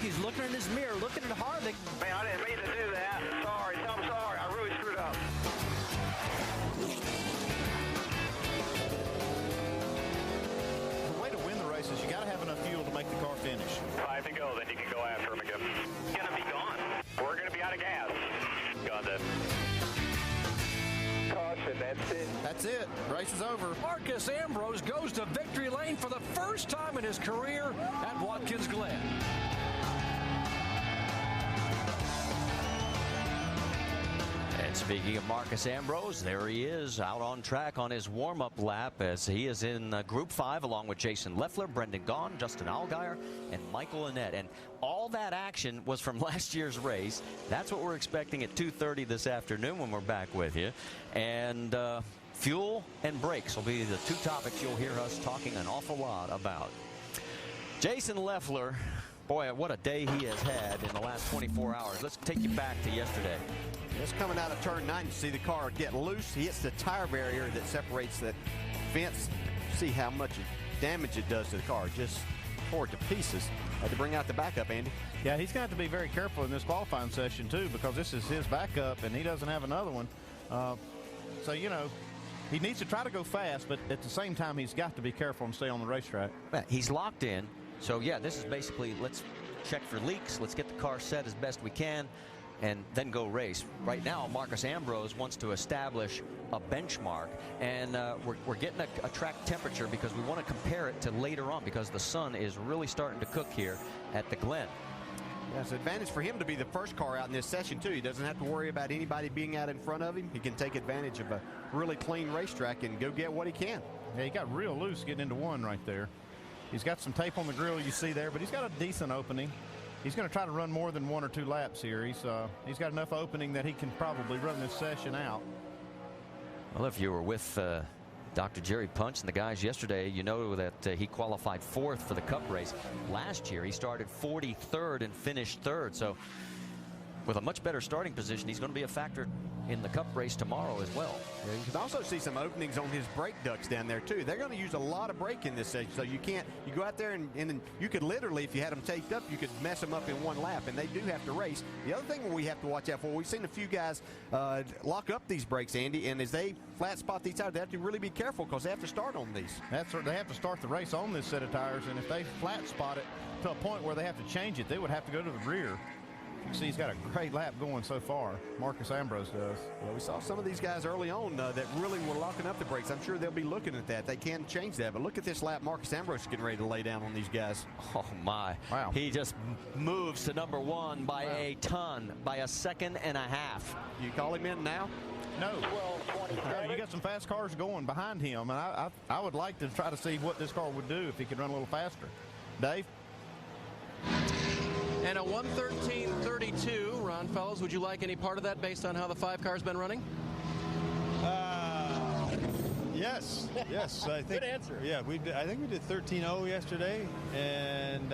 He's looking in his mirror, looking at Harvick. Man, I didn't mean to do that. Sorry. I'm sorry. I really screwed up. The way to win the race is you got to have enough fuel to make the car finish. 5 to go, then you can go after him again. Gonna be gone. We're gonna be out of gas. Gone then. Caution, that's it. That's it. Race is over. Marcus Ambrose goes to victory lane for the first time in his career at Watkins Glen. And speaking of Marcus Ambrose, there he is out on track on his warm-up lap as he is in Group 5 along with Jason Leffler, Brendan Gaughan, Justin Allgaier, and Michael Annett. And all that action was from last year's race. That's what we're expecting at 2:30 this afternoon when we're back with you. And fuel and brakes will be the two topics you'll hear us talking an awful lot about. Jason Leffler, boy, what a day he has had in the last 24 hours. Let's take you back to yesterday. Just coming out of turn 9, you see the car get loose. He hits the tire barrier that separates that fence. See how much damage it does to the car. Just tore it to pieces. Had to bring out the backup, Andy. Yeah, he's going to have to be very careful in this qualifying session, too, because this is his backup, and he doesn't have another one. So, you know, he needs to try to go fast, but at the same time, he's got to be careful and stay on the racetrack. He's locked in. So, yeah, this is basically let's check for leaks. Let's get the car set as best we can and then go race. Right now, Marcus Ambrose wants to establish a benchmark, and we're getting a track temperature because we want to compare it to later on because the sun is really starting to cook here at the Glen. Yeah, it's an advantage for him to be the first car out in this session, too. He doesn't have to worry about anybody being out in front of him. He can take advantage of a really clean racetrack and go get what he can. Yeah, he got real loose getting into one right there. He's got some tape on the grill you see there, but he's got a decent opening. He's going to try to run more than 1 or 2 laps here. He's got enough opening that he can probably run this session out. Well, if you were with Dr. Jerry Punch and the guys yesterday, you know that he qualified 4th for the Cup race. Last year, he started 43rd and finished 3rd. So with a much better starting position, he's going to be a factor in the Cup race tomorrow as well. Yeah, you can also see some openings on his brake ducts down there, too. They're going to use a lot of brake in this session, so you go out there and you could literally, if you had them taped up, you could mess them up in one lap, and they do have to race. The other thing we have to watch out for, we've seen a few guys lock up these brakes, Andy, and as they flat spot these tires, they have to really be careful because they have to start on these. They have to start the race on this set of tires, and if they flat spot it to a point where they have to change it, they would have to go to the rear. You can see he's got a great lap going so far. Marcus Ambrose does. Well, we saw some of these guys early on that really were locking up the brakes. I'm sure they'll be looking at that. They can change that. But look at this lap. Marcus Ambrose is getting ready to lay down on these guys. Oh, my. Wow. He just moves to number 1 by a ton, by a second and a half. You call him in now? No. You got some fast cars going behind him, and I would like to try to see what this car would do if he could run a little faster. Dave? And a 1:13.32, Ron Fellows, would you like any part of that based on how the 5 car's been running? Yes. I think, Good answer. Yeah, I think we did 13.0 yesterday, and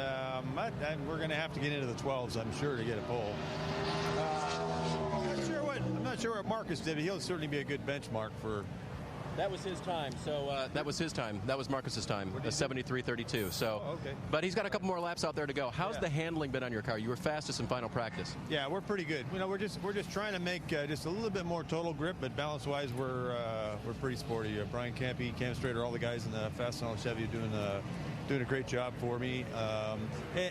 we're going to have to get into the 12s, I'm sure, to get a pole. I'm not sure what Marcus did, but he'll certainly be a good benchmark for. That was his time. So that was his time. That was Marcus's time, a 73.32. So, okay. But he's got a couple more laps out there to go. How's the handling been on your car? You were fastest in final practice. Yeah, we're pretty good. You know, we're just trying to make just a little bit more total grip, but balance-wise, we're pretty sporty. Brian Campy, Cam Strader, all the guys in the Fast Knowledge Chevy are doing a great job for me.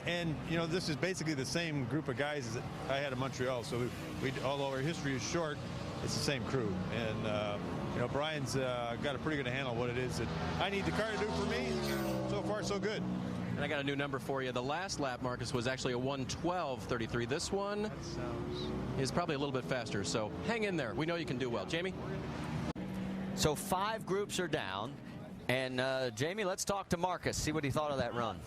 And you know, this is basically the same group of guys as I had in Montreal. So we although our history is short, it's the same crew. And you know, Brian's got a pretty good handle on what it is that I need the car to do for me. So far, so good. And I got a new number for you. The last lap, Marcus, was actually a 1:12.33. This one is probably a little bit faster. So hang in there. We know you can do well. Jamie? So 5 groups are down. And, Jamie, let's talk to Marcus, see what he thought of that run.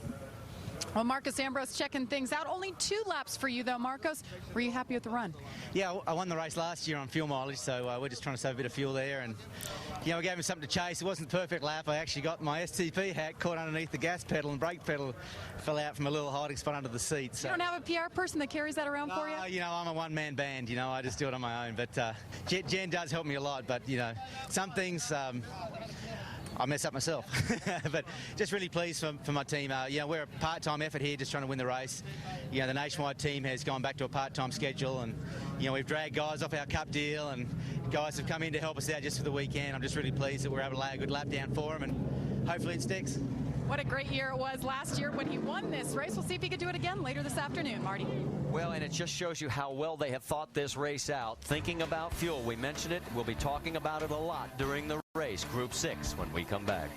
Well, Marcus Ambrose checking things out. Only 2 laps for you, though, Marcos. Were you happy with the run? Yeah, I won the race last year on fuel mileage, so we're just trying to save a bit of fuel there. And, you know, we gave him something to chase. It wasn't a perfect lap. I actually got my STP hat caught underneath the gas pedal, and brake pedal fell out from a little hiding spot under the seat. So. You don't have a PR person that carries that around for you? You know, I'm a one-man band. You know, I just do it on my own. But Jen does help me a lot. But, you know, some things... I mess up myself. But just really pleased for my team. We're a part-time effort here, just trying to win the race. The nationwide team has gone back to a part-time schedule, and we've dragged guys off our cup deal, and guys have come in to help us out just for the weekend. I'm just really pleased that we're able to lay a good lap down for them, and hopefully it sticks. What a great year it was last year when he won this race. We'll see if he could do it again later this afternoon, Marty. Well, and it just shows you how well they have thought this race out. Thinking about fuel, we mentioned it. We'll be talking about it a lot during the race, Group 6, when we come back.